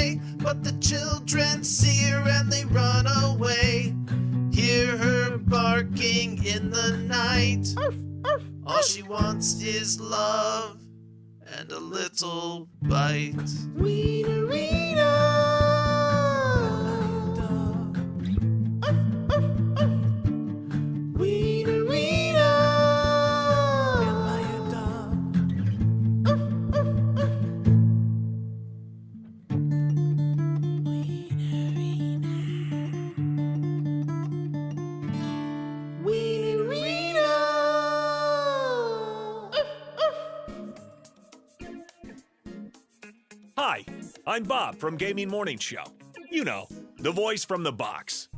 play, but the children see her and they run away. Hear her barking in the night. All she wants is love and a little bite. Wienerina. Hi, I'm Bob from Gaming Morning Show. You know, the voice from the box.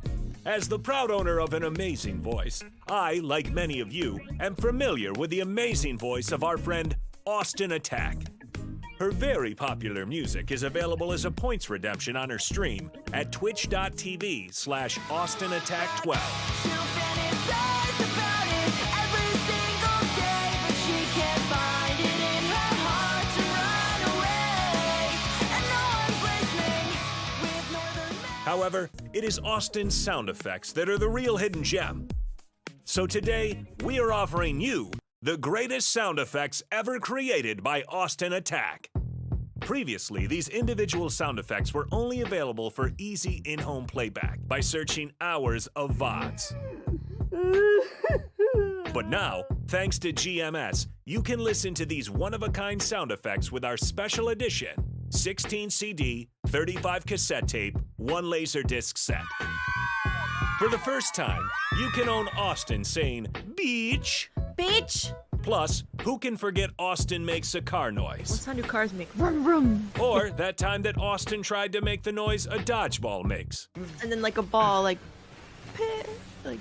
As the proud owner of an amazing voice, I, like many of you, am familiar with the amazing voice of our friend Austin Attack. Her very popular music is available as a points redemption on her stream at twitch.tv/AustinAttack12. However, it is Austin's sound effects that are the real hidden gem. So today, we are offering you the greatest sound effects ever created by Austin Attack. Previously, these individual sound effects were only available for easy in-home playback by searching hours of VODs. But now, thanks to GMS, you can listen to these one-of-a-kind sound effects with our special edition 16 CD, 35 cassette tape, 1 Laserdisc set. For the first time, you can own Austin saying, "Beach." Beach. Plus, who can forget Austin makes a car noise? What sound do cars make? Vroom, vroom. Or that time that Austin tried to make the noise a dodgeball makes. And then like a ball, like, like.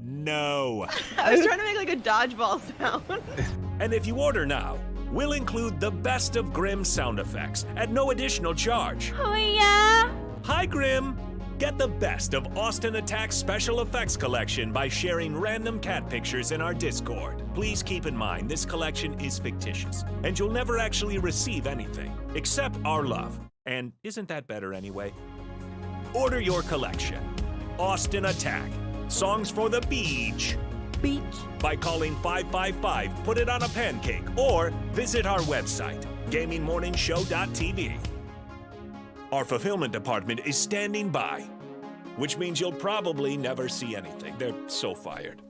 No. I was trying to make like a dodgeball sound. And if you order now, we'll include the best of Grimm sound effects at no additional charge. Oh yeah. Hi, Grimm. Get the best of Austin Attack's special effects collection by sharing random cat pictures in our Discord. Please keep in mind this collection is fictitious, and you'll never actually receive anything except our love. And isn't that better anyway? Order your collection. Austin Attack. Songs for the beach. Beach. By calling 555, put it on a pancake, or visit our website, GamingMorningShow.tv. Our fulfillment department is standing by, which means you'll probably never see anything. They're so fired.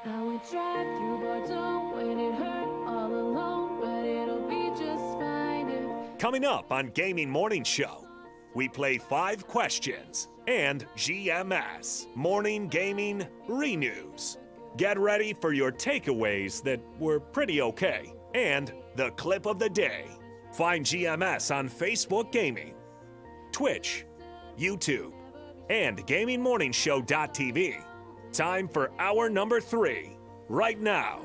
I would drive through Bordeaux when it hurt all alone, but it'll be just fine if... Coming up on Gaming Morning Show, we play 5 questions and GMS Morning Gaming Renews. Get ready for your takeaways that were pretty okay, and the clip of the day. Find GMS on Facebook Gaming, Twitch, YouTube, and GamingMorningShow.tv. Time for hour number 3, right now.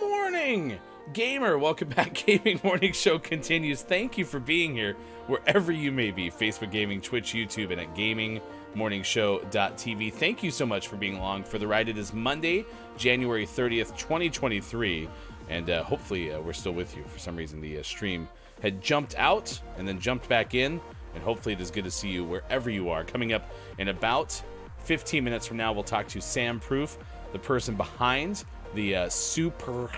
Morning, gamer. Welcome back. Gaming Morning Show continues. Thank you for being here wherever you may be. Facebook Gaming, Twitch, YouTube, and at GamingMorningShow.tv. Thank you so much for being along for the ride. It is Monday, January 30th, 2023, and hopefully we're still with you. For some reason, the stream had jumped out and then jumped back in, and hopefully it is good to see you wherever you are. Coming up in about 15 minutes from now, we'll talk to Sam Proof, the person behind the Super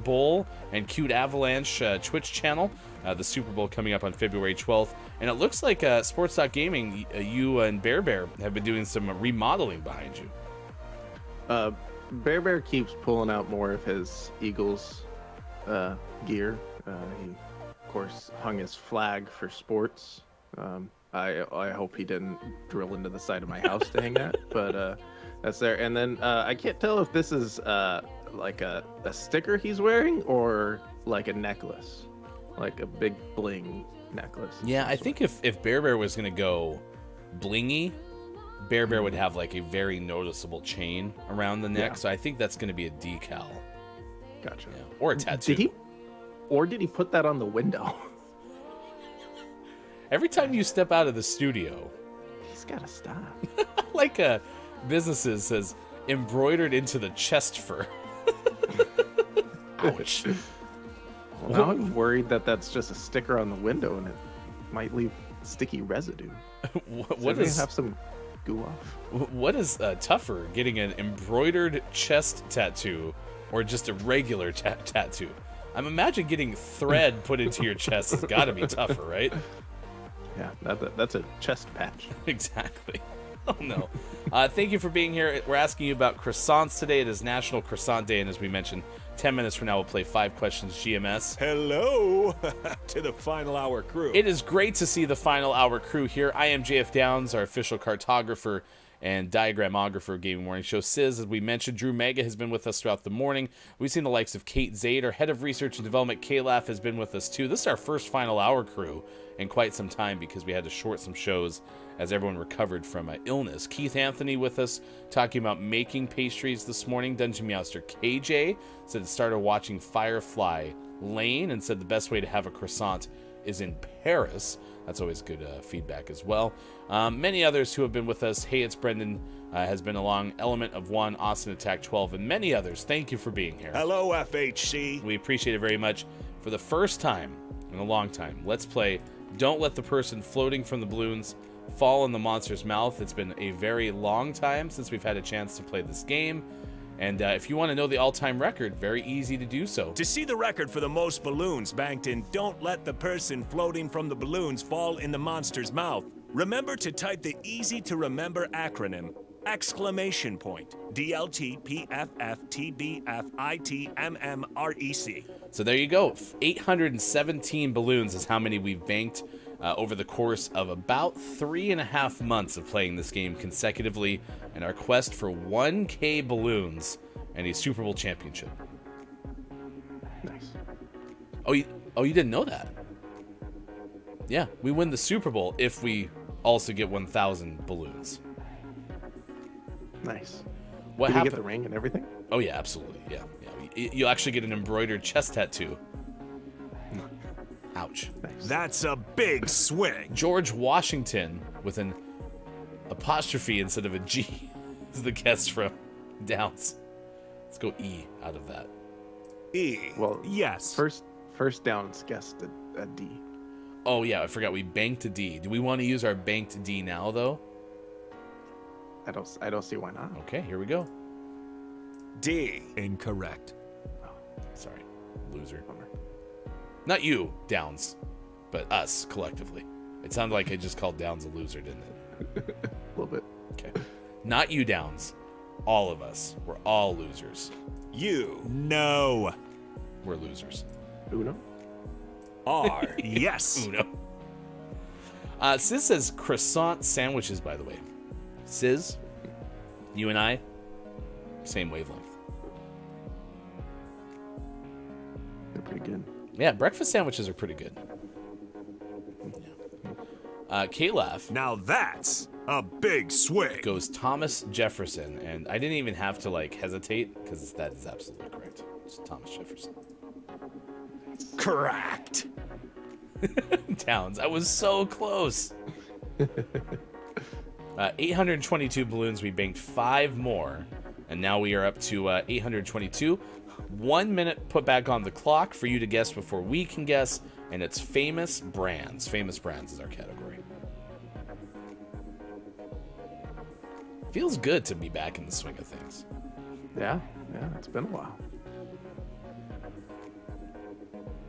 Bowl and Cute Avalanche Twitch channel. The Super Bowl coming up on February 12th. And it looks like Sports.Gaming, you and Bear have been doing some remodeling behind you. Bear keeps pulling out more of his Eagles gear. He, of course, hung his flag for sports. I hope he didn't drill into the side of my house to hang that, but that's there. And then I can't tell if this is like a sticker he's wearing or like a necklace, like a big bling necklace. Yeah, I think if Bear was going to go blingy, Bear would have like a very noticeable chain around the neck. Yeah. So I think that's going to be a decal. Gotcha. Yeah. Or a tattoo. Did he put that on the window? Every time you step out of the studio, he's got to stop. Like businesses says embroidered into the chest fur. Ouch. Well, now I'm worried that that's just a sticker on the window and it might leave sticky residue. What Does is it have some goo off? what is tougher, getting an embroidered chest tattoo or just a regular tattoo? I'm imagining getting thread put into your chest has got to be tougher, right? Yeah, that's a chest patch. Exactly. Oh no. Thank you for being here. We're asking you about croissants today. It is National Croissant Day, and as we mentioned, 10 minutes from now we'll play 5 questions GMS. Hello to the final hour crew. It is great to see the final hour crew here. I am JF Downs, our official cartographer and diagramographer of Gaming Morning Show. Sis, as we mentioned, Drew Mega has been with us throughout the morning. We've seen the likes of Kate Zaid, our head of research and development. Kalaf has been with us too. This is our first final hour crew in quite some time because we had to short some shows as everyone recovered from illness. Keith Anthony with us talking about making pastries this morning. Dungeon Meowster KJ said it started watching Firefly Lane and said the best way to have a croissant is in Paris. That's always good feedback as well. Many others who have been with us. Hey, it's Brendan has been along. Element of One, Austin Attack 12, and many others. Thank you for being here. Hello, FHC. We appreciate it very much. For the first time in a long time, let's play Don't Let the Person Floating from the Balloons Fall in the Monster's Mouth. It's been a very long time since we've had a chance to play this game. And if you want to know the all-time record, very easy to do so. To see the record for the most balloons banked in Don't Let the Person Floating from the Balloons Fall in the Monster's Mouth, remember to type the easy-to-remember acronym exclamation point DLTPFFTBFITMMREC. So there you go. 817 balloons is how many we've banked over the course of about 3.5 months of playing this game consecutively, and our quest for 1K balloons and a Super Bowl championship. Nice. Oh, you didn't know that? Yeah, we win the Super Bowl if we also get 1,000 balloons. Nice. What Did you happened? get the ring and everything? Oh yeah, absolutely. Yeah. You'll actually get an embroidered chest tattoo. Ouch. Nice. That's a big swing. George Washington with an apostrophe instead of a G is the guest from Downs. Let's go E out of that. E. Well, yes. First Downs guessed a D. Oh yeah, I forgot we banked a D. Do we want to use our banked D now though? I don't see why not. Okay, here we go. D. Incorrect. Sorry, loser. Not you, Downs, but us collectively. It sounded like I just called Downs a loser, didn't it? A little bit. Okay. Not you, Downs. All of us. We're all losers. U. No. We're losers. Uno? R. Yes. Uno. Sis says croissant sandwiches, by the way. Sis, you and I, same wavelength. They're pretty good. Yeah, breakfast sandwiches are pretty good. Kalaf Now that's a big swing. goes Thomas Jefferson, and I didn't even have to hesitate because that is absolutely correct. It's Thomas Jefferson. Correct. Downs, I was so close. 822 balloons. We banked 5 more, and now we are up to 822. 1 minute put back on the clock for you to guess before we can guess, and it's famous brands. Famous brands is our category. Feels good to be back in the swing of things. Yeah, it's been a while.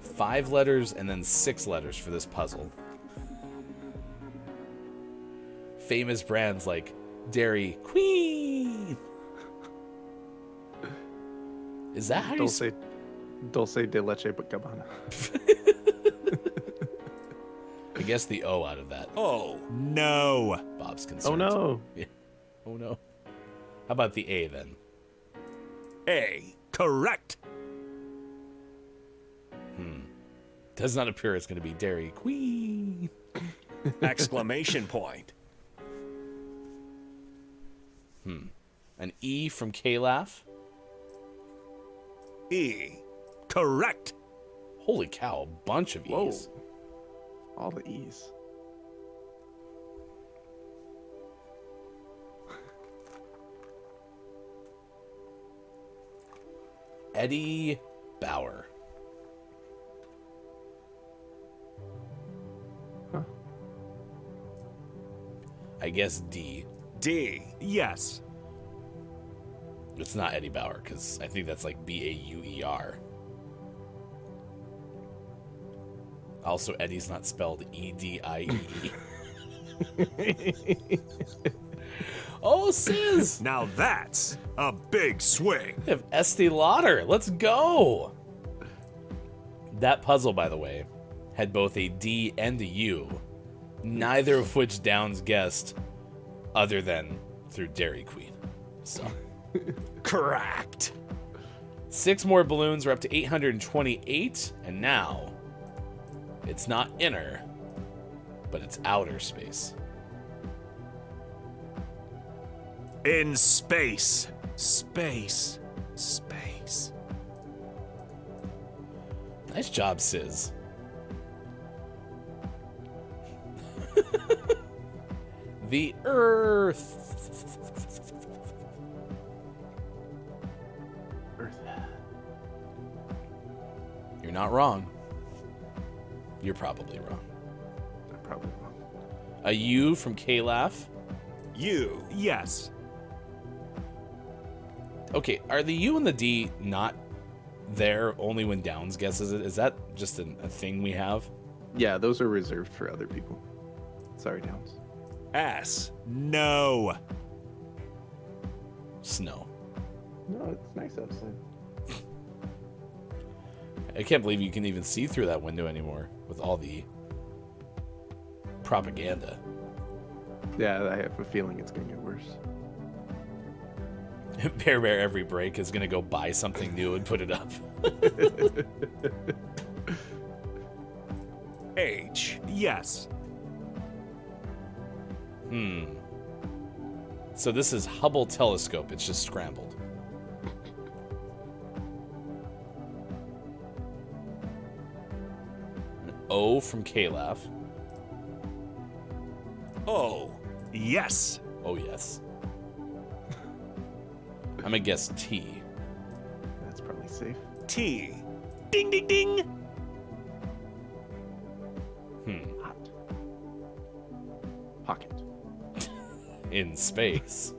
5 letters and then 6 letters for this puzzle. Famous brands like Dairy Queen. Is that how you Dulce de leche Gabbana. I guess the O out of that. Oh, no. Bob's concerned. Oh no. Yeah. Oh no. How about the A then? A. Correct. Does not appear it's going to be Dairy Queen. Exclamation point. An E from Kalaf. E. Correct. Holy cow, a bunch of Whoa. E's. All the E's. Eddie Bauer. Huh. I guess D. D. Yes. It's not Eddie Bauer, because I think that's like Bauer. Also, Eddie's not spelled E-D-I-E. Oh, Sis! Now that's a big swing. We have Estee Lauder. Let's go! That puzzle, by the way, had both a D and a U, neither of which Downs guessed other than through Dairy Queen. So, Correct. 6 more balloons are up to 828, and now it's not inner, but it's outer space. In space. Space. Space. Nice job, Sis. The Earth. Earth. You're not wrong. You're probably wrong. I'm probably wrong. A U from K-Laugh. U. Yes. Okay, are the U and the D not there only when Downs guesses it? Is that just a thing we have? Yeah, those are reserved for other people. Sorry, Downs. S. No. Snow. No, it's nice outside. I can't believe you can even see through that window anymore with all the propaganda. Yeah, I have a feeling it's gonna get worse. Bear every break is going to go buy something new and put it up. H. Yes. So this is Hubble telescope. It's just scrambled. An O from K-Laugh. O. Yes. Oh, yes. I'm going to guess T. That's probably safe. T. Ding, ding, ding. Hot. Pocket. In space.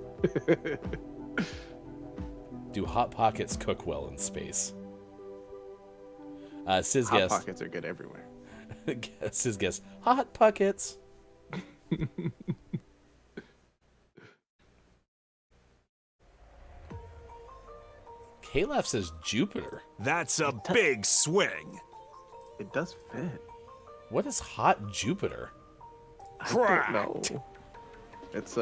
Do Hot Pockets cook well in space? Sis Hot guess. pockets are good everywhere. Sis guess. Hot Pockets. K-Laugh says Jupiter. That's a big swing. It does fit. What is hot Jupiter? I don't know. It's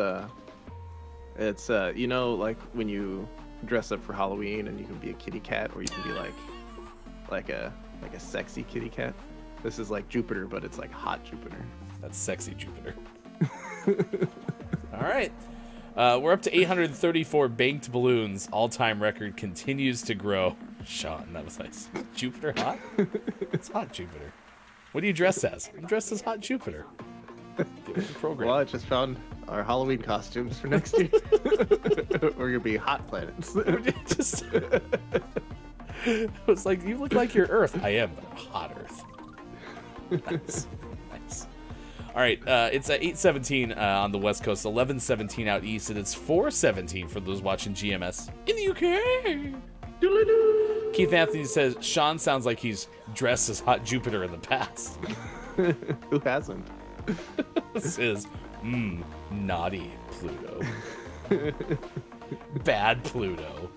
you know, like when you dress up for Halloween and you can be a kitty cat or you can be like a sexy kitty cat. This is like Jupiter, but it's like hot Jupiter. That's sexy Jupiter. All right. We're up to 834 banked balloons. All-time record continues to grow. Sean, that was nice. Jupiter hot? It's hot Jupiter. What do you dress as? I'm dressed as hot Jupiter. Get with the program. Well, I just found our Halloween costumes for next year. We're gonna be hot planets. Just, it was like, you look like you're Earth. I am, but I'm hot Earth. Nice. Nice. All right, it's at 8:17 on the West Coast, 11:17 out east, and it's 4:17 for those watching GMS in the UK. Keith Anthony says Sean sounds like he's dressed as hot Jupiter in the past. Who hasn't? This is naughty Pluto. Bad Pluto.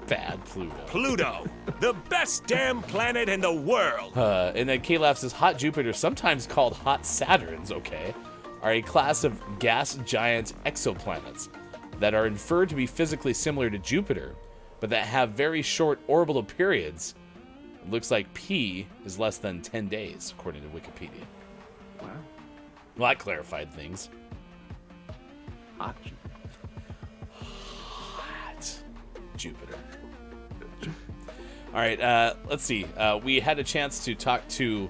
Bad Pluto. Pluto, the best damn planet in the world. And then K-Laugh says hot Jupiter, sometimes called hot Saturns, okay, are a class of gas giant exoplanets that are inferred to be physically similar to Jupiter, but that have very short orbital periods. It looks like P is less than 10 days, according to Wikipedia. Wow. Well, that clarified things. Hot Jupiter. Hot Jupiter. All right, let's see. We had a chance to talk to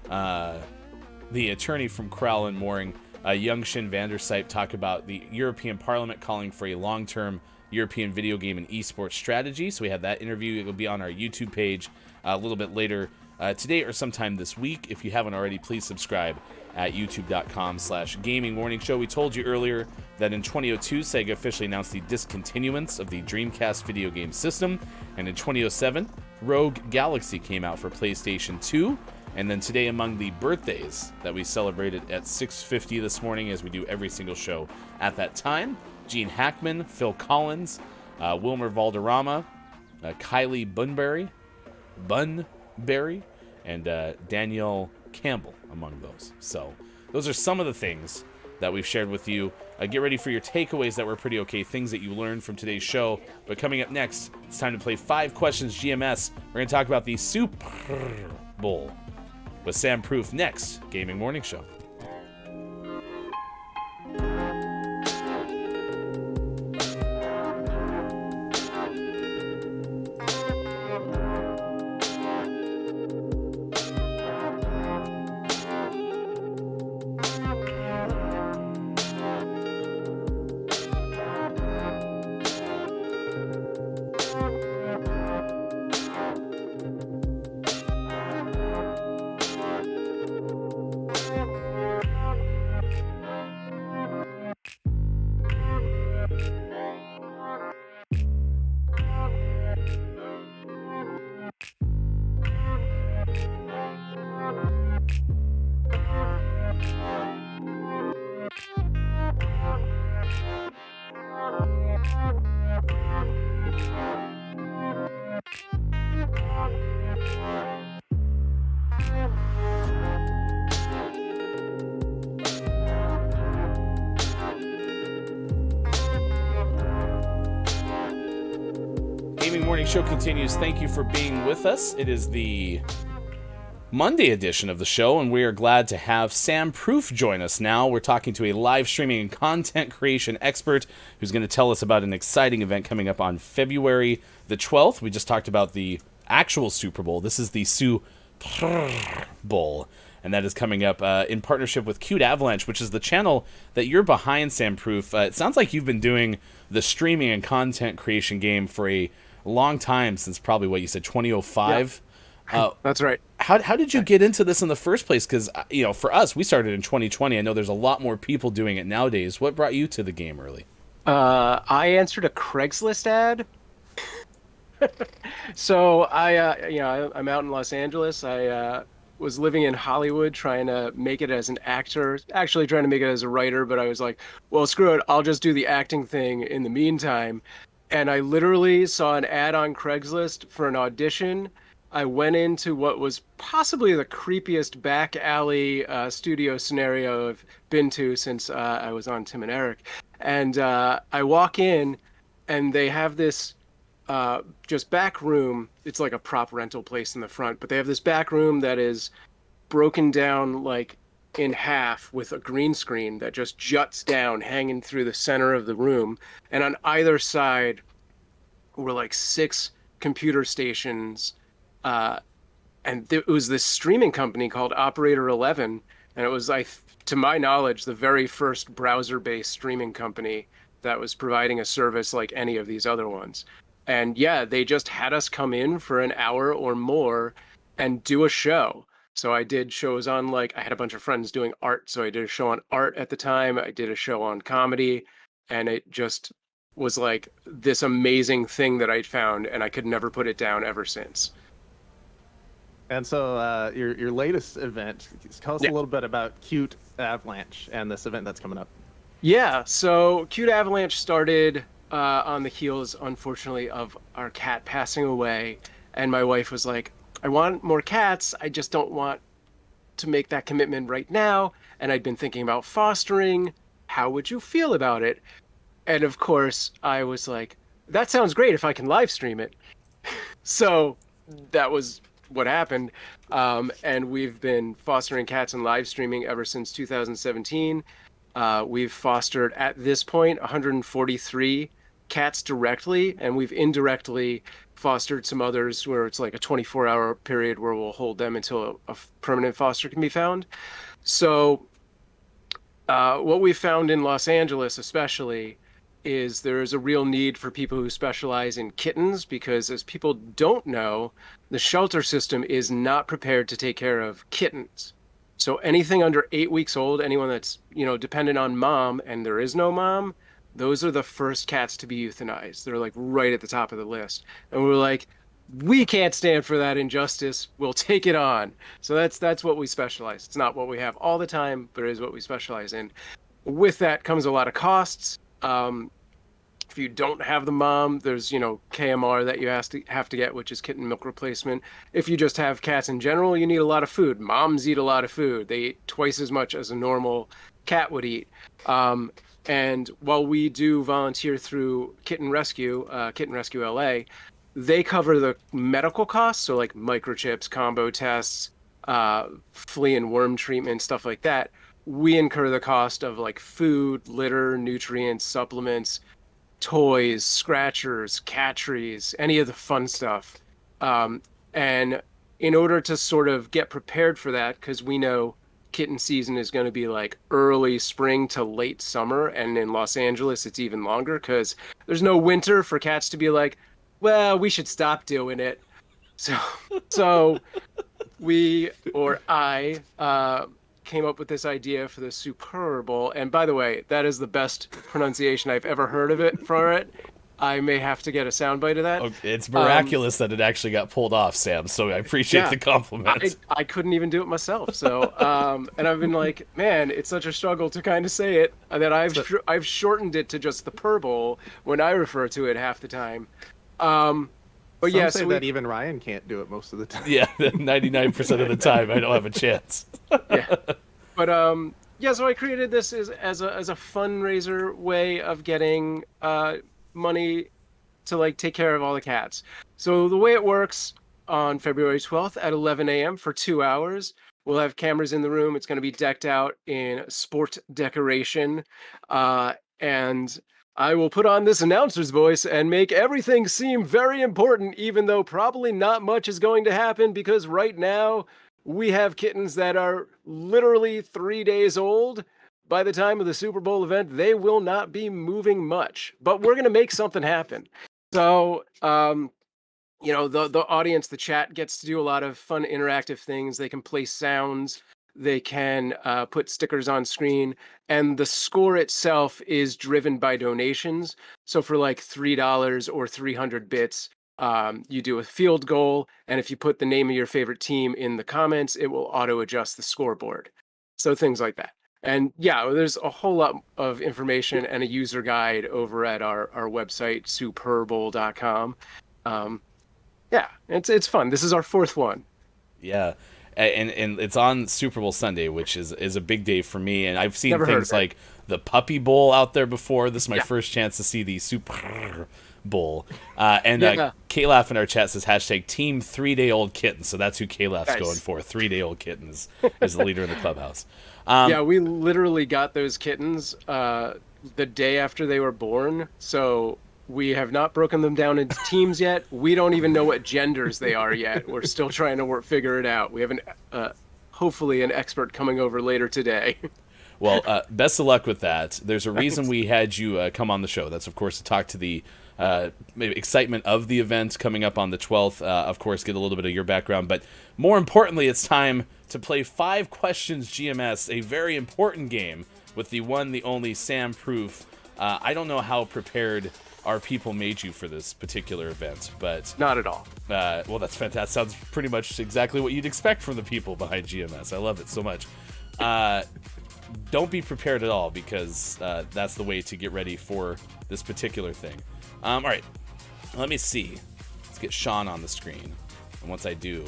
the attorney from Crowell and Mooring, Young Shin Vandersype, talk about the European Parliament calling for a long-term European video game and esports strategy. So we had that interview. It will be on our YouTube page a little bit later today or sometime this week. If you haven't already, please subscribe at youtube.com/gaming morning show. We told you earlier that in 2002, Sega officially announced the discontinuance of the Dreamcast video game system. And in 2007, Rogue Galaxy came out for PlayStation 2. And then today, among the birthdays that we celebrated at 6:50 this morning, as we do every single show at that time, Gene Hackman, Phil Collins, Wilmer Valderrama, Kylie Bunbury, and Danielle Campbell among those. So those are some of the things that we've shared with you. Get ready for your takeaways that were pretty okay, things that you learned from today's show. But coming up next, it's time to play 5 Questions GMS. We're going to talk about the Super Bowl with Sam Proof next, Gaming Morning Show. Gaming Morning Show continues. Thank you for being with us. It is the Monday edition of the show, and we are glad to have Sam Proof join us now. We're talking to a live streaming and content creation expert who's going to tell us about an exciting event coming up on February the 12th. We just talked about the actual Super Bowl. This is the Super Bowl, and that is coming up in partnership with Cute Avalanche, which is the channel that you're behind, Sam Proof. It sounds like you've been doing the streaming and content creation game for a long time, since probably, what you said, 2005? Yeah. That's right. How did you get into this in the first place? Because, for us, we started in 2020. I know there's a lot more people doing it nowadays. What brought you to the game early? I answered a Craigslist ad. So I'm out in Los Angeles. I was living in Hollywood trying to make it as an actor, actually trying to make it as a writer, but I was like, well, screw it. I'll just do the acting thing in the meantime. And I literally saw an ad on Craigslist for an audition. I went into what was possibly the creepiest back alley studio scenario I've been to since I was on Tim and Eric. And I walk in, and they have this just back room. It's like a prop rental place in the front, but they have this back room that is broken down like in half with a green screen that just juts down, hanging through the center of the room. And on either side were like 6 computer stations. And it was this streaming company called Operator 11. And it was, to my knowledge, the very first browser-based streaming company that was providing a service like any of these other ones. And yeah, they just had us come in for an hour or more and do a show. So I did shows on, I had a bunch of friends doing art. So I did a show on art at the time. I did a show on comedy. And it just was like this amazing thing that I'd found. And I could never put it down ever since. And so your latest event, tell us a little bit about Cute Avalanche and this event that's coming up. Yeah, so Cute Avalanche started on the heels, unfortunately, of our cat passing away. And my wife was like, I want more cats. I just don't want to make that commitment right now. And I'd been thinking about fostering. How would you feel about it? And of course, I was like, that sounds great if I can live stream it. So that was what happened. And we've been fostering cats and live streaming ever since 2017. We've fostered, at this point, 143 cats directly, and we've indirectly fostered some others where it's like a 24-hour period where we'll hold them until a permanent foster can be found. So what we found in Los Angeles especially is there is a real need for people who specialize in kittens because, as people don't know, the shelter system is not prepared to take care of kittens. So anything under 8 weeks old, anyone that's, dependent on mom and there is no mom, those are the first cats to be euthanized. They're like right at the top of the list. And we're like, we can't stand for that injustice. We'll take it on. So that's what we specialize. It's not what we have all the time, but it is what we specialize in. With that comes a lot of costs. If you don't have the mom, there's, KMR that you have to get, which is kitten milk replacement. If you just have cats in general, you need a lot of food. Moms eat a lot of food. They eat twice as much as a normal cat would eat. And while we do volunteer through Kitten Rescue LA, they cover the medical costs. So like microchips, combo tests, flea and worm treatment, stuff like that. We incur the cost of like food, litter, nutrients, supplements, toys, scratchers, cat trees, any of the fun stuff. And in order to sort of get prepared for that, because we know kitten season is going to be like early spring to late summer, and in Los Angeles it's even longer because there's no winter for cats to be like, well, we should stop doing it. So I came up with this idea for the Super Bowl. And by the way, that is the best pronunciation I've ever heard of it for it. I may have to get a soundbite of that. Oh, it's miraculous that it actually got pulled off, Sam. So I appreciate the compliment. I couldn't even do it myself. So, and I've been like, man, it's such a struggle to kind of say it that I've shortened it to just the Purr Bowl when I refer to it half the time. But Some say that even Ryan can't do it most of the time. Yeah, 99% of the time I don't have a chance. Yeah, but so I created this as a fundraiser way of getting money to like take care of all the cats. So the way it works, on February 12th at 11 a.m. for 2 hours, we'll have cameras in the room. It's going to be decked out in sport decoration, and I will put on this announcer's voice and make everything seem very important, even though probably not much is going to happen, because right now we have kittens that are literally 3 days old. By the time of the Super Bowl event, they will not be moving much, but we're going to make something happen. So, the audience, the chat gets to do a lot of fun interactive things. They can play sounds. They can put stickers on screen, and the score itself is driven by donations. So for like $3 or 300 bits, you do a field goal, and if you put the name of your favorite team in the comments, it will auto adjust the scoreboard. So things like that. And yeah, there's a whole lot of information and a user guide over at our website, superbowl.com. Yeah, it's fun. This is our fourth one. Yeah. And it's on Super Bowl Sunday, which is a big day for me. And I've seen things like the Puppy Bowl out there before. This is my first chance to see the Super Bowl. K-Laugh in our chat says hashtag Team 3-Day-Old Kittens. So that's who K-Laugh's going for. 3-Day-Old Kittens is the leader in the clubhouse. We literally got those kittens the day after they were born. So we have not broken them down into teams yet. We don't even know what genders they are yet. We're still trying to figure it out. We have hopefully an expert coming over later today. Well, best of luck with that. There's a reason we had you come on the show. That's, of course, to talk to the excitement of the event coming up on the 12th. Of course, get a little bit of your background. But more importantly, it's time to play 5 Questions GMS, a very important game with the one, the only Sam Proof. I don't know how prepared our people made you for this particular event, but not at all. Well, that's fantastic. Sounds pretty much exactly what you'd expect from the people behind GMS. I love it so much. Don't be prepared at all, because that's the way to get ready for this particular thing. All right, let me see. Let's get Sean on the screen, and once I do,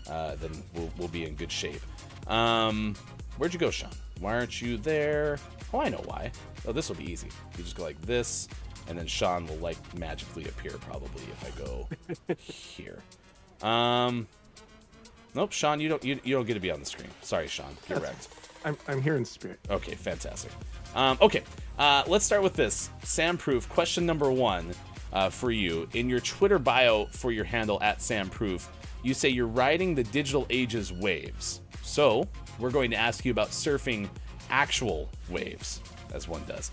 then we'll be in good shape. Where'd you go, Sean? Why aren't you there? Oh, I know why. Oh, this will be easy. You just go like this, and then Sean will like magically appear probably if I go here. Nope, Sean, you don't get to be on the screen. Sorry, Sean. You're wrecked. I'm here in spirit. Okay, fantastic. Let's start with this. Sam Proof, question number 1 for you. In your Twitter bio for your handle at Sam Proof, you say you're riding the digital age's waves. So we're going to ask you about surfing actual waves, as one does.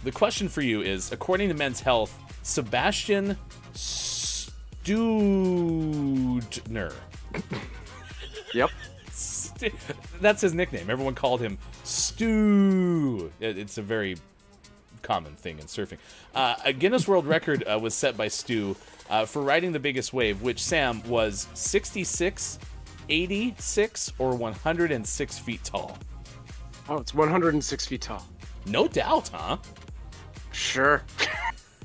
The question for you is, according to Men's Health, Sebastian Studner. Yep. That's his nickname. Everyone called him Stu. It's a very common thing in surfing. A Guinness World Record was set by Stu for riding the biggest wave, which, Sam, was 66, 86, or 106 feet tall. Oh, it's 106 feet tall. No doubt, huh? Sure.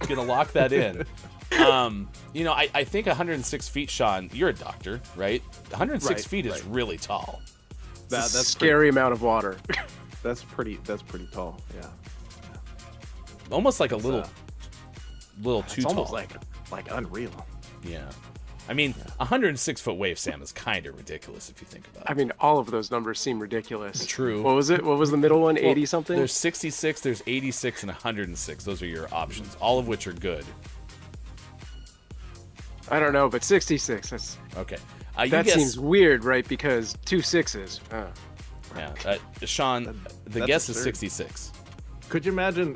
Gonna lock that in. I think 106 feet, Sean, you're a doctor, right? 106 feet is really tall. That's a scary amount of water. That's pretty tall. Yeah. Almost like a little too It's tall. almost like unreal. Yeah. I mean, 106-foot wave, Sam, is kind of ridiculous if you think about it. I mean, all of those numbers seem ridiculous. True. What was it? What was the middle one? 80 something? There's 66, there's 86, and 106. Those are your options, all of which are good. I don't know, but 66. That's Okay. that seems weird, right? Because 2 6s. Yeah. Sean, the guess is 66. Could you imagine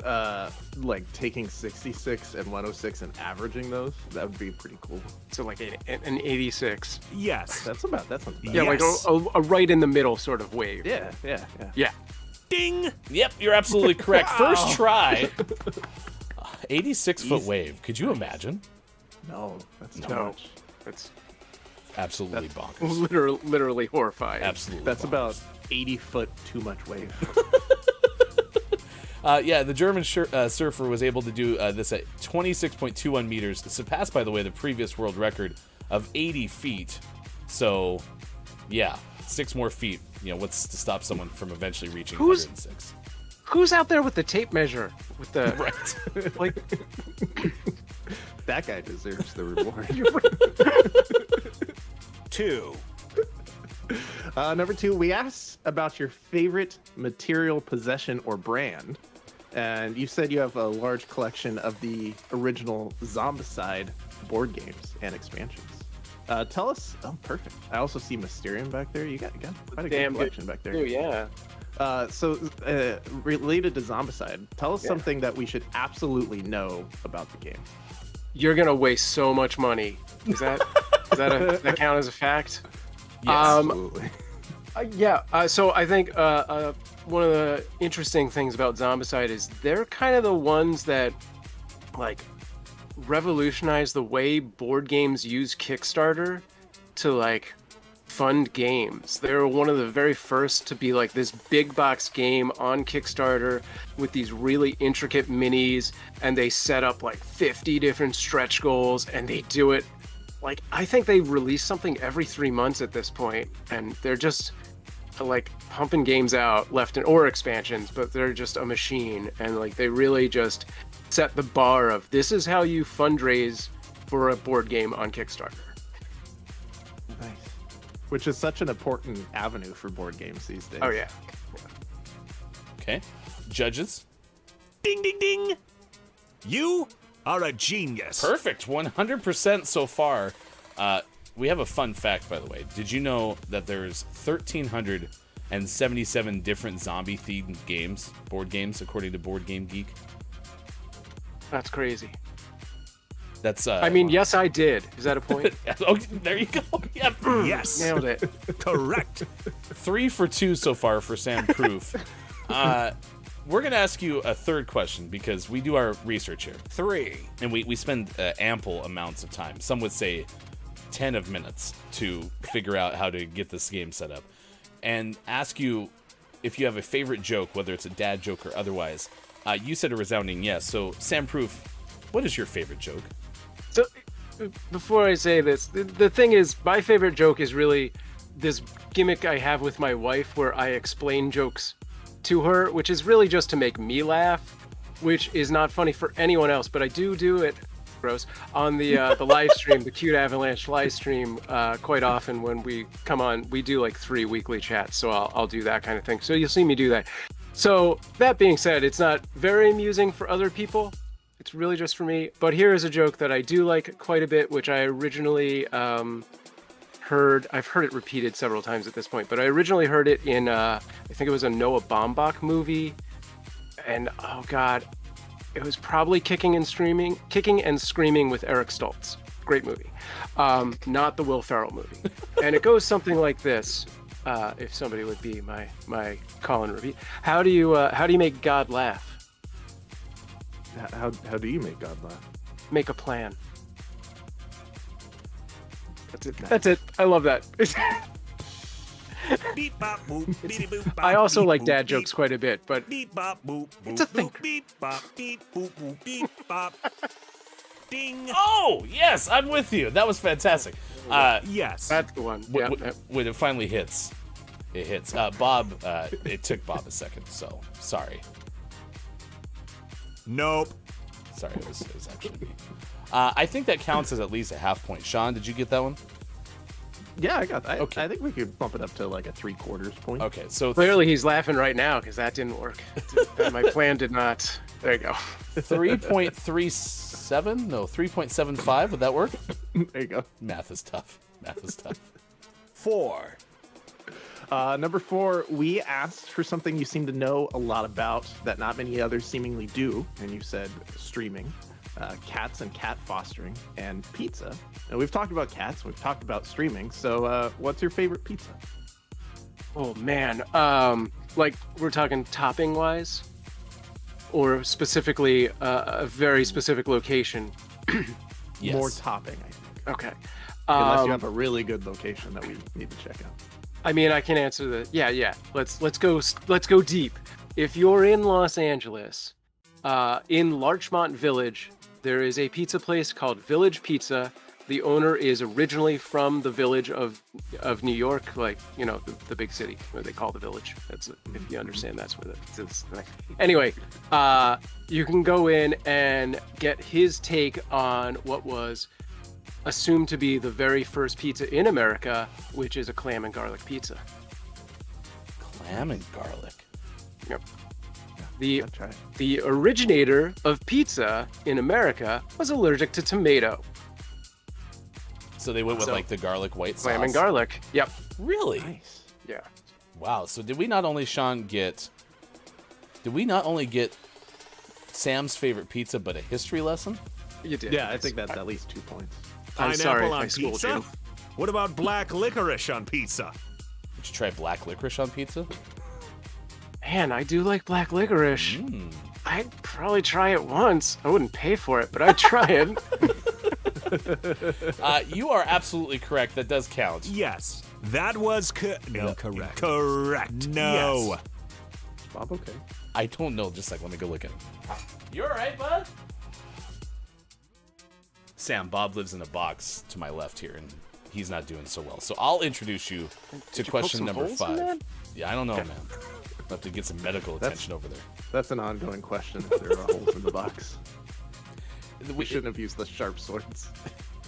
like taking 66 and 106 and averaging those? That would be pretty cool. So like an 86. Yes. That's not bad. Yeah, like a right in the middle sort of wave. Yeah. Yeah. Ding! Yep, you're absolutely correct. First try. 86-foot wave. Could you imagine? No, that's too No. much. That's Absolutely bonkers. literally horrifying. Absolutely. That's bonkers. about 80 foot too much wave. The German surfer was able to do this at 26.21 meters, surpassed, by the way, the previous world record of 80 feet. So, yeah, 6 more feet. What's to stop someone from eventually reaching 106? Who's out there with the tape measure? With the Right. like That guy deserves the reward. 2. Number 2, we asked about your favorite material, possession, or brand. And you said you have a large collection of the original Zombicide board games and expansions. Tell us. Oh, perfect. I also see Mysterium back there. You got quite a good collection back there. Oh, yeah. Related to Zombicide, tell us something that we should absolutely know about the game. You're gonna waste so much money. Does that that count as a fact? Yes. Absolutely. So I think one of the interesting things about Zombicide is they're kind of the ones that like revolutionize the way board games use Kickstarter to like fund games. They were one of the very first to be like this big box game on Kickstarter with these really intricate minis, and they set up like 50 different stretch goals, and they do it like, I think they release something every 3 months at this point, and they're just like pumping games out or expansions, but they're just a machine, and like they really just set the bar of this is how you fundraise for a board game on Kickstarter. Nice. Which is such an important avenue for board games these days. Oh yeah. Okay. Judges. Ding, ding, ding! You are a genius. Perfect. 100% so far. We have a fun fact, by the way. Did you know that there's 1,377 different zombie-themed games, board games, according to Board Game Geek? That's crazy. That's. I mean, yes, I did. Is that a point? Oh, there you go. Yep. Yes. Nailed it. Correct. 3 for 2 so far for Sam Proof. We're going to ask you a third question because we do our research here. 3. And we spend ample amounts of time. Some would say 10 of minutes to figure out how to get this game set up. And ask you if you have a favorite joke, whether it's a dad joke or otherwise. You said a resounding yes. So, Sam Proof, what is your favorite joke? So, before I say this, the thing is, my favorite joke is really this gimmick I have with my wife where I explain jokes to her, which is really just to make me laugh, which is not funny for anyone else, but I do it, gross, on the live stream, the Cute Avalanche live stream, quite often when we come on. We do like 3 weekly chats, so I'll do that kind of thing. So you'll see me do that. So that being said, it's not very amusing for other people. It's really just for me. But here is a joke that I do like quite a bit, which I originally heard. I've heard it repeated several times at this point, but I originally heard it in, I think it was a Noah Baumbach movie. And oh God, It was probably Kicking and Screaming with Eric Stoltz. Great movie. Not the Will Ferrell movie. And it goes something like this. If somebody would be my call and repeat. How do you make God laugh? How do you make God laugh? Make a plan. That's it. That's it. I love that. Beep, bop, boop, beep, boop, bop, I also beep, like boop, dad beep, jokes quite a bit, but Beep, bop, boop, boop, It's a boop, thinker. beep, bop, beep, boop, boop, beep, bop. Ding. Oh, yes, I'm with you. That was fantastic. Yes. that's the one. Yeah, yeah. When it finally hits, it hits. Bob, it took Bob a second, so sorry. Nope. Sorry, it was actually me. I think that counts as at least a half point. Sean, did you get that one? Yeah, I got that. Okay. I think we could bump it up to like a 3/4 point. Okay, so Clearly he's laughing right now because that didn't work. My plan did not. There you go. 3.37? No, 3.75. Would that work? There you go. Math is tough. 4. Number 4, we asked for something you seem to know a lot about that not many others seemingly do, and you said streaming, cats and cat fostering, and pizza. Now, we've talked about cats, we've talked about streaming, so what's your favorite pizza? Oh man. Like we're talking topping wise, or specifically a very specific location. Yes. More topping, I think. Okay. Unless you have a really good location that we need to check out. I mean, I can answer the yeah. Let's go deep. If you're in Los Angeles, in Larchmont Village, there is a pizza place called Village Pizza. The owner is originally from the village of New York, like, you know, the big city where they call the village. That's, if you understand, that's where it's like. Anyway, you can go in and get his take on what was assumed to be the very first pizza in America, which is a clam and garlic pizza. Clam and garlic. Yep. I'll try it. The originator of pizza in America was allergic to tomato. So they went with So, like the garlic white sauce. Clam and garlic. Yep. Really? Nice. Yeah. Wow. So did we not only get Sam's favorite pizza, but a history lesson? You did. Yeah, I think that's at least 2 points. I'm Pineapple sorry if on I schooled pizza? you. What about black licorice on pizza? Did you try black licorice on pizza? Man, I do like black licorice. I'd probably try it once. I wouldn't pay for it, but I'd try it. You are absolutely correct. That does count. Yes. That was Incorrect. Correct. No. Yes. Bob, okay. I don't know. Just like, let me go look at it. You all right, bud? Sam, Bob lives in a box to my left here, and he's not doing so well. So I'll introduce you to you poke question some number holes in 5. that? Yeah, I don't know, man. I'll have to get some medical attention over there. That's an ongoing question if there are holes in the box. We shouldn't have used the sharp swords.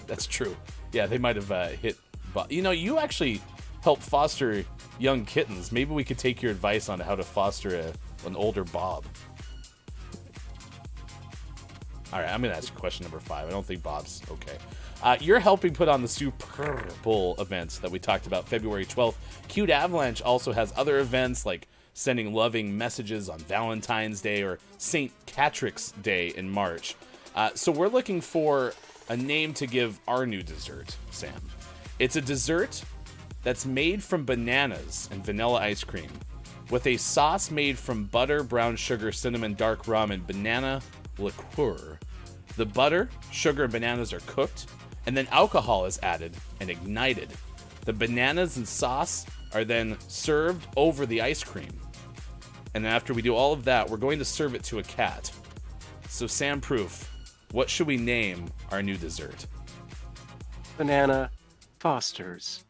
That's true. Yeah, they might have hit Bob. You know, you actually help foster young kittens. Maybe we could take your advice on how to foster an older Bob. All right, I'm going to ask you question number 5. I don't think Bob's okay. You're helping put on the Super Bowl events that we talked about February 12th. Cute Avalanche also has other events like sending loving messages on Valentine's Day or St. Catrick's Day in March. So we're looking for a name to give our new dessert, Sam. It's a dessert that's made from bananas and vanilla ice cream with a sauce made from butter, brown sugar, cinnamon, dark rum, and banana liqueur. The butter, sugar, and bananas are cooked, and then alcohol is added and ignited. The bananas and sauce are then served over the ice cream. And then after we do all of that, we're going to serve it to a cat. So Sam Proof, what should we name our new dessert? Banana Foster's.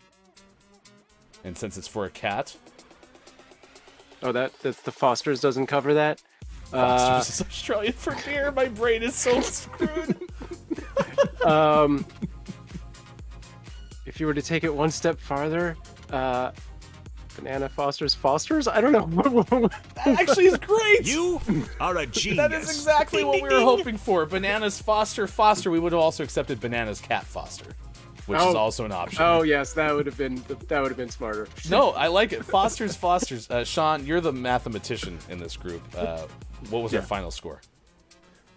And since it's for a cat, Oh, that's the Foster's doesn't cover that? Foster's is Australian for beer. My brain is so screwed. If you were to take it one step farther, Banana Foster's? I don't know. That actually is great. You are a genius. That is exactly what we were hoping for. Bananas Foster. We would have also accepted Bananas Cat Foster, which is also an option. Oh yes, that would have been smarter. No, I like it. Foster's. Sean, you're the mathematician in this group. What was our final score?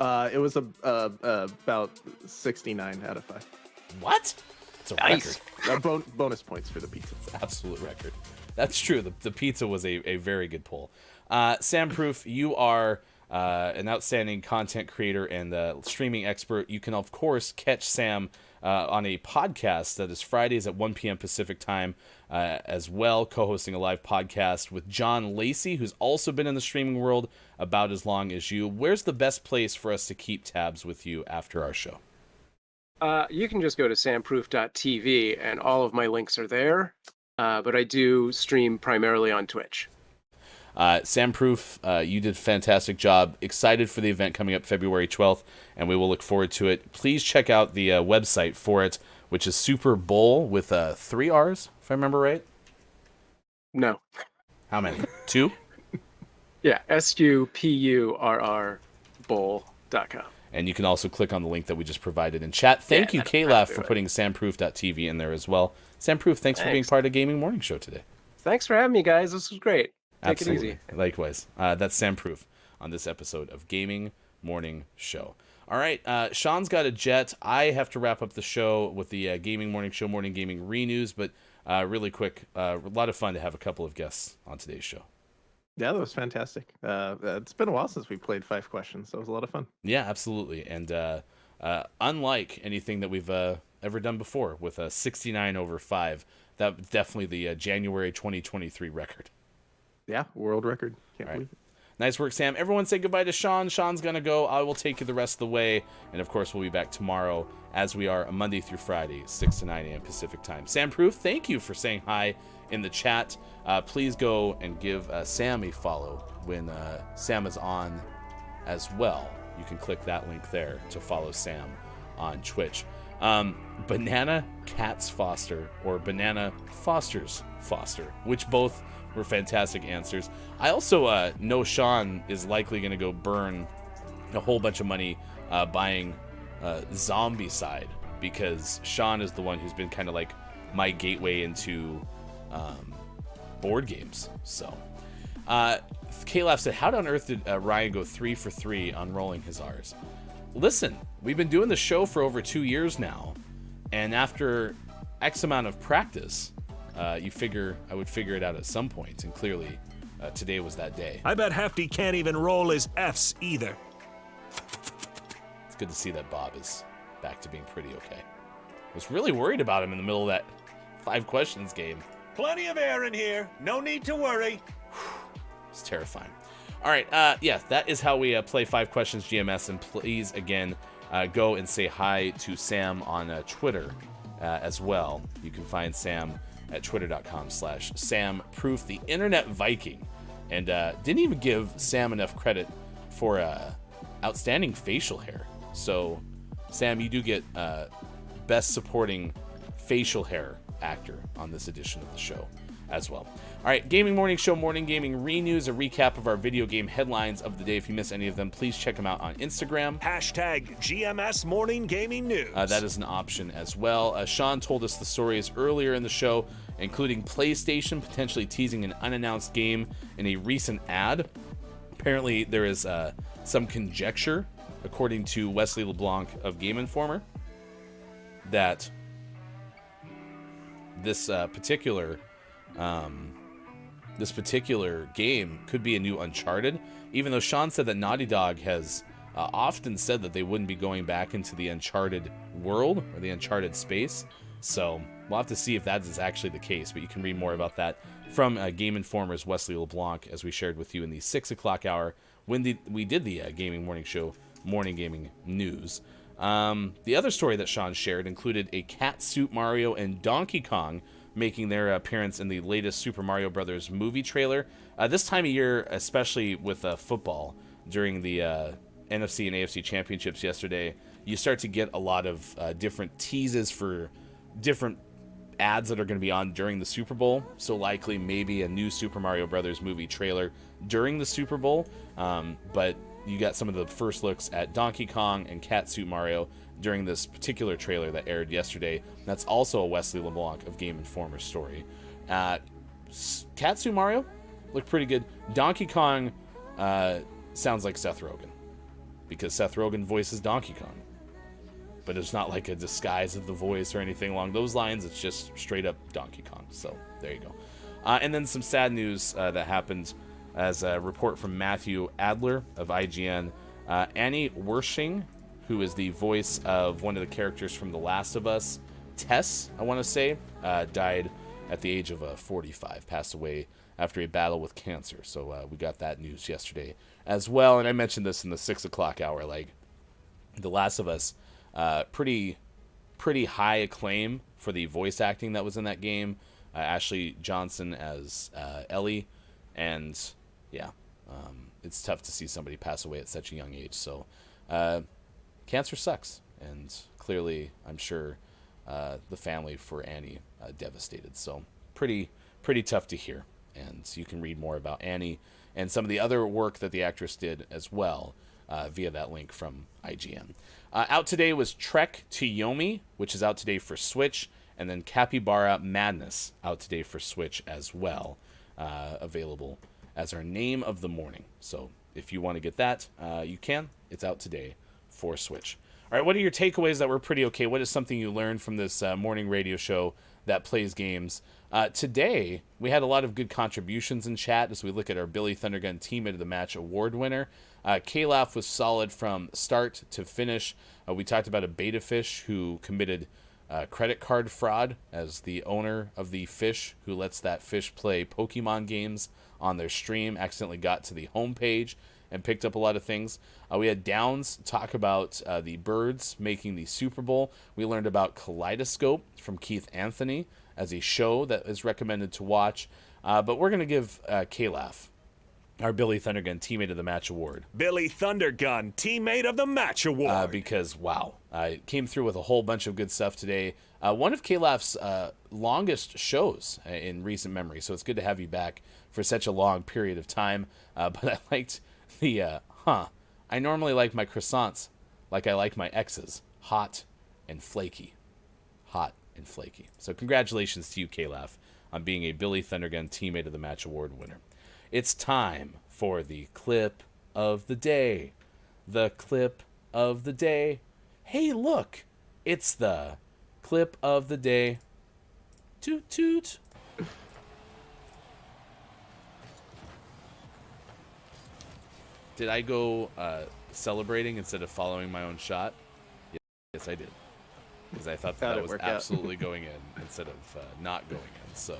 It was about 69 out of 5. What? It's a Nice. record. Bonus points for the pizza. Absolute record. That's true. The pizza was a very good poll. Sam Proof, you are an outstanding content creator and streaming expert. You can, of course, catch Sam on a podcast that is Fridays at 1 p.m. Pacific time, as well, co-hosting a live podcast with John Lacey, who's also been in the streaming world about as long as you. Where's the best place for us to keep tabs with you after our show? You can just go to samproof.tv, and all of my links are there. But I do stream primarily on Twitch. Sam Proof, you did a fantastic job. Excited for the event coming up February 12th, and we will look forward to it. Please check out the website for it, which is Super Bowl with 3 R's, if I remember right. No. How many? 2? Yeah, SUPURR bowl.com. And you can also click on the link that we just provided in chat. Thank you, Kalaf, for putting samproof.tv in there as well. Sam Proof, thanks for being part of Gaming Morning Show today. Thanks for having me, guys. This was great. Take Absolutely. it easy. Likewise. That's Sam Proof on this episode of Gaming Morning Show. All right, Sean's got a jet. I have to wrap up the show with the Gaming Morning Show, Morning Gaming Re-News, but really quick, a lot of fun to have a couple of guests on today's show. Yeah, that was fantastic. It's been a while since we played 5 questions, so it was a lot of fun. Yeah, absolutely. And unlike anything that we've ever done before with a 69 over 5, that's definitely the January 2023 record. Yeah, world record. Can't All right. believe it. Nice work, Sam. Everyone say goodbye to Sean. Sean's going to go. I will take you the rest of the way. And, of course, we'll be back tomorrow, as we are Monday through Friday, 6 to 9 a.m. Pacific time. Sam Proof, thank you for saying hi in the chat. Please go and give Sam a follow when Sam is on as well. You can click that link there to follow Sam on Twitch. Banana Cats Foster or Banana Fosters Foster, which both were fantastic answers. I also know Sean is likely going to go burn a whole bunch of money buying Zombie Side, because Sean is the one who's been kind of like my gateway into board games. So Kalaf said, how on earth did Ryan go 3 for 3 on rolling his R's? Listen, we've been doing the show for over 2 years now, and after X amount of practice, you figure I would figure it out at some point, and clearly today was that day. I bet Hefty can't even roll his F's either. It's good to see that Bob is back to being pretty okay. I was really worried about him in the middle of that 5 questions game. Plenty of air in here. No need to worry. It's terrifying. All right, yeah, that is how we play 5 questions GMS, and please, again, go and say hi to Sam on Twitter as well. You can find Sam at twitter.com/SamProof, the Internet Viking. And didn't even give Sam enough credit for outstanding facial hair. So, Sam, you do get Best Supporting Facial Hair Actor on this edition of the show as well. All right, Gaming Morning Show, Morning Gaming Re-News, a recap of our video game headlines of the day. If you miss any of them, please check them out on Instagram. Hashtag GMS Morning Gaming News. That is an option as well. Sean told us the stories earlier in the show, including PlayStation potentially teasing an unannounced game in a recent ad. Apparently, there is some conjecture, according to Wesley LeBlanc of Game Informer, that this particular game could be a new Uncharted, even though Sean said that Naughty Dog has often said that they wouldn't be going back into the Uncharted world or the Uncharted space. So we'll have to see if that is actually the case, but you can read more about that from Game Informer's Wesley LeBlanc, as we shared with you in the 6 o'clock hour when we did the Gaming Morning Show, Morning Gaming News. The other story that Sean shared included a Catsuit Mario and Donkey Kong making their appearance in the latest Super Mario Brothers movie trailer. This time of year, especially with football, during the NFC and AFC championships yesterday, you start to get a lot of different teases for different ads that are going to be on during the Super Bowl. So likely maybe a new Super Mario Brothers movie trailer during the Super Bowl. But you got some of the first looks at Donkey Kong and Catsuit Mario during this particular trailer that aired yesterday. That's also a Wesley LeBlanc of Game Informer story. Catsuit Mario looked pretty good. Donkey Kong sounds like Seth Rogen. because Seth Rogen voices Donkey Kong. But it's not like a disguise of the voice or anything along those lines. It's just straight up Donkey Kong. So there you go. And then some sad news that happened as a report from Matthew Adler of IGN. Annie Wershing, who is the voice of one of the characters from The Last of Us, Tess, I want to say, died at the age of 45, passed away after a battle with cancer. So we got that news yesterday as well. And I mentioned this in the 6 o'clock hour. Like, The Last of Us, pretty high acclaim for the voice acting that was in that game. Ashley Johnson as Ellie. And, yeah, it's tough to see somebody pass away at such a young age. So cancer sucks. And clearly, I'm sure the family for Annie devastated. So pretty tough to hear. And you can read more about Annie and some of the other work that the actress did as well via that link from IGN. Out today was Trek to Yomi, which is out today for Switch, and then Capybara Madness out today for Switch as well, available as our name of the morning. So if you want to get that, you can. It's out today for Switch. All right, what are your takeaways that were pretty okay? What is something you learned from this morning radio show that plays games? Today, we had a lot of good contributions in chat as we look at our Billy Thundergun Teammate of the Match award winner. K-Laugh was solid from start to finish. We talked about a beta fish who committed credit card fraud as the owner of the fish who lets that fish play Pokemon games on their stream, accidentally got to the homepage and picked up a lot of things. We had Downs talk about the birds making the Super Bowl. We learned about Kaleidoscope from Keith Anthony as a show that is recommended to watch. But we're going to give K-Laugh our Billy Thundergun Teammate of the Match award. Billy Thundergun Teammate of the Match award. Because, wow, it came through with a whole bunch of good stuff today. One of K-Laugh's longest shows in recent memory, so it's good to have you back for such a long period of time. But I liked the, I normally like my croissants like I like my exes, hot and flaky. Hot and flaky. So congratulations to you, K-Laugh, on being a Billy Thundergun Teammate of the Match award winner. It's time for the clip of the day. The clip of the day. Hey, look, it's the clip of the day. Toot toot. Did I go celebrating instead of following my own shot? Yes, I did. Because I thought that was absolutely going in instead of not going in. So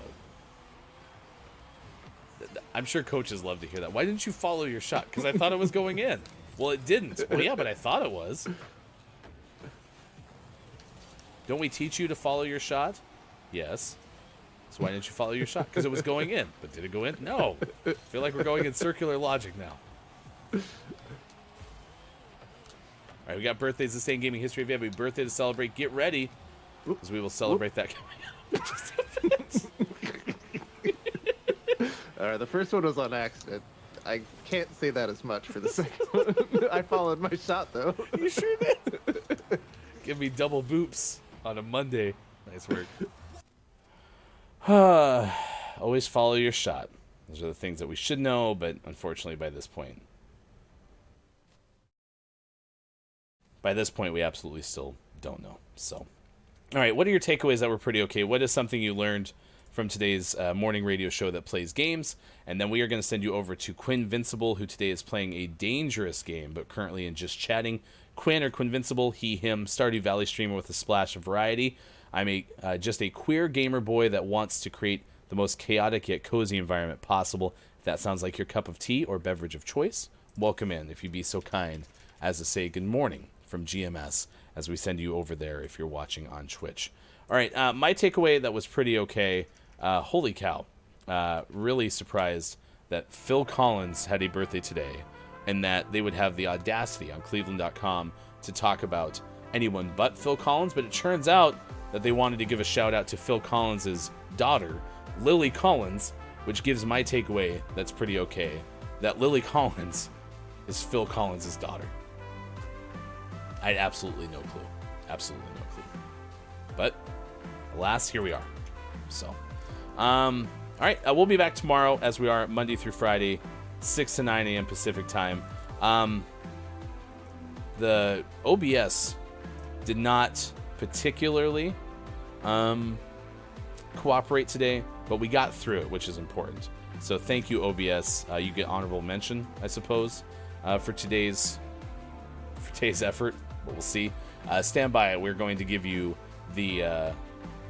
I'm sure coaches love to hear that. Why didn't you follow your shot? Because I thought it was going in. Well, it didn't. Well, yeah, but I thought it was. Don't we teach you to follow your shot? Yes. So why didn't you follow your shot? Because it was going in. But did it go in? No. I feel like we're going in circular logic now. All right, we got birthdays this day in gaming history. If you have a birthday to celebrate, get ready, because we will celebrate that coming up. All right, the first one was on accident. I can't say that as much for the second one. I followed my shot, though. You sure did. Give me double boops on a Monday. Nice work. Always follow your shot. Those are the things that we should know, but unfortunately by this point, we absolutely still don't know. So, all right, what are your takeaways that were pretty okay? What is something you learned from today's morning radio show that plays games? And then we are going to send you over to Quinvincible, who today is playing a dangerous game, but currently in just chatting. Quinn or Quinvincible, he, him, Stardew Valley streamer with a splash of variety. I'm just a queer gamer boy that wants to create the most chaotic yet cozy environment possible. If that sounds like your cup of tea or beverage of choice, welcome in, if you'd be so kind as to say good morning from GMS as we send you over there if you're watching on Twitch. All right, my takeaway that was pretty okay. Holy cow. Really surprised that Phil Collins had a birthday today and that they would have the audacity on Cleveland.com to talk about anyone but Phil Collins, but it turns out that they wanted to give a shout out to Phil Collins' daughter, Lily Collins, which gives my takeaway that's pretty okay, that Lily Collins is Phil Collins' daughter. I had absolutely no clue. Absolutely no clue. But alas, here we are. So, all right, we'll be back tomorrow as we are Monday through Friday, 6 to 9 a.m. Pacific time. the OBS did not particularly cooperate today, but we got through it, which is important. So thank you, OBS. You get honorable mention, I suppose, for today's effort. But we'll see. Stand by. We're going to give you the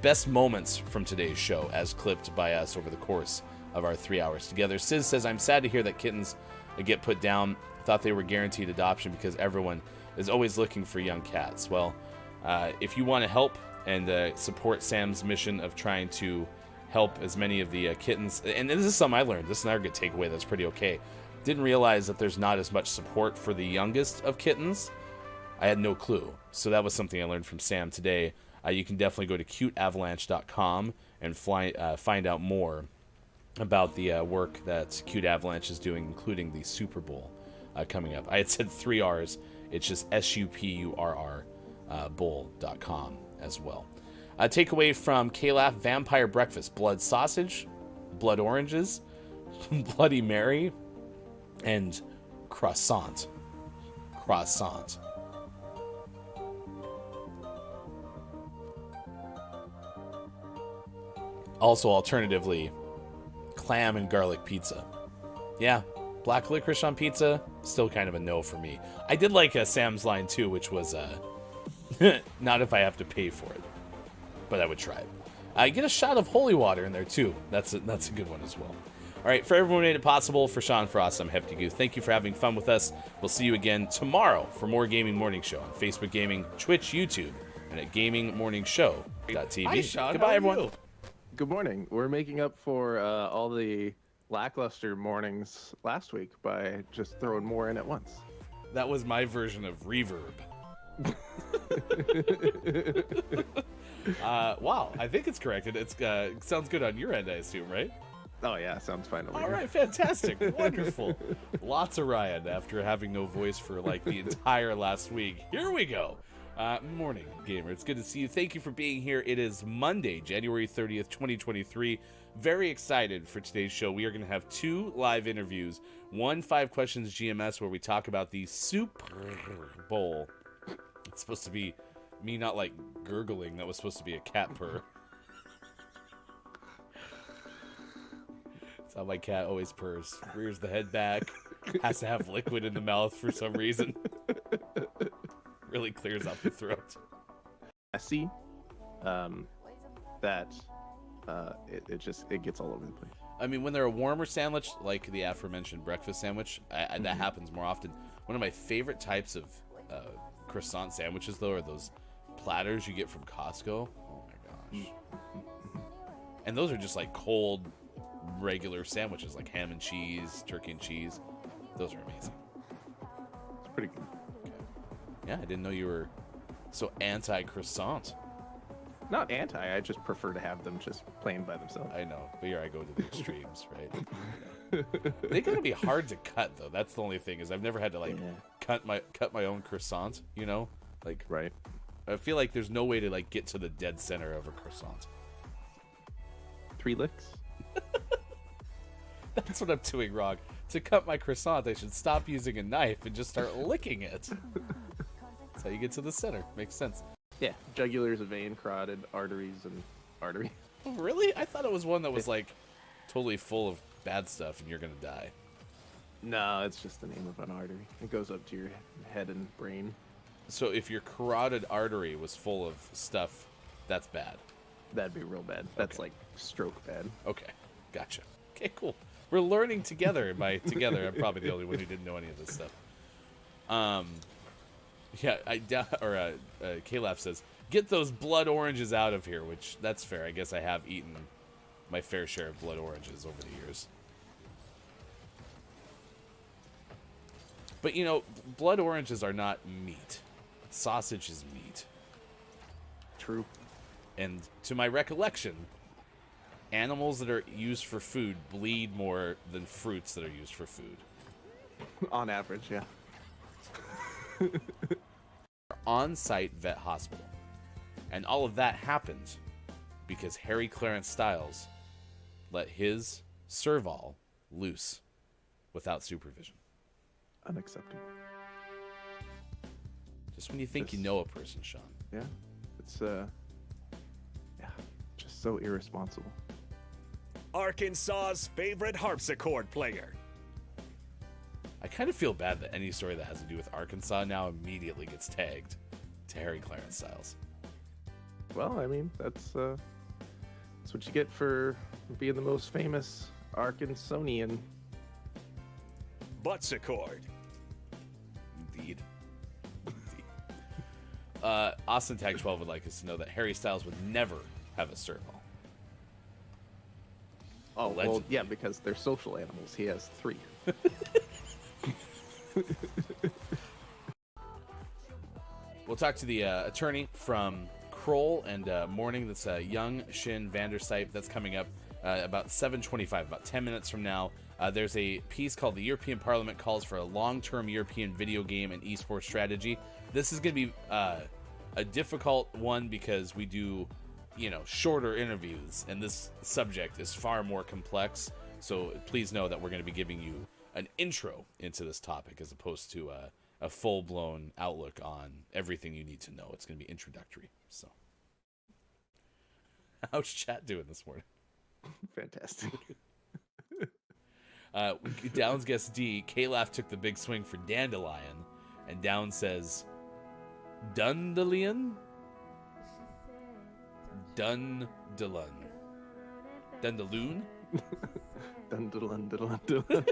best moments from today's show as clipped by us over the course of our 3 hours together. Sis says, I'm sad to hear that kittens get put down. Thought they were guaranteed adoption because everyone is always looking for young cats. Well, if you want to help and support Sam's mission of trying to help as many of the kittens, and this is something I learned. This is another good takeaway that's pretty okay. Didn't realize that there's not as much support for the youngest of kittens. I had no clue. So that was something I learned from Sam today. You can definitely go to cuteavalanche.com and find out more about the work that Cute Avalanche is doing, including the Super Bowl coming up. I had said 3 R's. It's just SUPURR bowl.com as well. Takeaway from K-Laugh, Vampire Breakfast, blood sausage, blood oranges, Bloody Mary, and croissant. Croissant. Also, alternatively, clam and garlic pizza. Yeah, black licorice on pizza, still kind of a no for me. I did like Sam's line too, which was not if I have to pay for it, but I would try it. I get a shot of holy water in there too. That's a good one as well. All right, for everyone who made it possible, for Sean Frost, I'm Hefty Goo. Thank you for having fun with us. We'll see you again tomorrow for more Gaming Morning Show on Facebook Gaming, Twitch, YouTube, and at GamingMorningshow.tv. Hi, Sean. Goodbye, How are everyone. you? Good morning. We're making up for all the lackluster mornings last week by just throwing more in at once. That was my version of reverb. Wow, I think it's correct. It sounds good on your end, I assume, right? Oh yeah, sounds fine over All here. right, fantastic, wonderful. Lots of Ryan after having no voice for like the entire last week. Here we go. Morning, gamer. It's good to see you. Thank you for being here. It is Monday, January 30th, 2023. Very excited for today's show. We are going to have 2 live interviews. One 5 questions GMS where we talk about the Super Bowl. It's supposed to be me not like gurgling. That was supposed to be a cat purr. That's how my cat always purrs. Rears the head back. Has to have liquid in the mouth for some reason. Really clears out the throat. Messy, that it gets all over the place. I mean, when they're a warmer sandwich, like the aforementioned breakfast sandwich, that happens more often. One of my favorite types of croissant sandwiches, though, are those platters you get from Costco. Oh my gosh. And those are just like cold, regular sandwiches, like ham and cheese, turkey and cheese. Those are amazing. It's pretty good. Yeah, I didn't know you were so anti-croissant. Not anti, I just prefer to have them just plain by themselves. I know, but here I go to the extremes, right? They gotta be hard to cut, though. That's the only thing, is I've never had to cut my own croissant. You know, like Right. I feel like there's no way to like get to the dead center of a croissant. 3 licks. That's what I'm doing wrong. To cut my croissant, I should stop using a knife and just start licking it. That's how you get to the center. Makes sense. Yeah, jugular is a vein, carotid, arteries, and artery. Oh, really? I thought it was one that was like totally full of bad stuff and you're gonna die. No, it's just the name of an artery. It goes up to your head and brain. So if your carotid artery was full of stuff, that's bad. That'd be real bad. That's Okay. like stroke bad. Okay, gotcha. Okay, cool. We're learning together. And by together, I'm probably the only one who didn't know any of this stuff. Yeah, K-Laugh says, get those blood oranges out of here, which that's fair. I guess I have eaten my fair share of blood oranges over the years. But, you know, blood oranges are not meat. Sausage is meat. True. And to my recollection, animals that are used for food bleed more than fruits that are used for food. On average, yeah. On-site vet hospital. And all of that happened because Harry Clarence Styles let his Serval loose without supervision. Unacceptable. Just when you think you know a person, Sean. Yeah, it's just so irresponsible. Arkansas's favorite harpsichord player. I kind of feel bad that any story that has to do with Arkansas now immediately gets tagged to Harry Clarence Styles. Well, I mean, that's what you get for being the most famous Arkansanian. Buttsichord. Indeed. Austin Tag 12 would like us to know that Harry Styles would never have a serval. Oh, well, Allegedly. yeah, because they're social animals. He has 3. We'll talk to the attorney from Kroll and Morning. That's Young Shin Vandersype. That's coming up about 7:25, about 10 minutes from now. There's a piece called "The European Parliament Calls for a Long-Term European Video Game and Esports Strategy." This is going to be a difficult one because we do, shorter interviews, and this subject is far more complex. So please know that we're going to be giving you an intro into this topic as opposed to a full-blown outlook on everything you need to know. It's going to be introductory. So, how's chat doing this morning? Fantastic. Down's guest D, K-Laugh took the big swing for Dandelion, and Down says, Dundalion? Dundalun. Dundaloon? Dun-dun-dun, dun-dun-dun.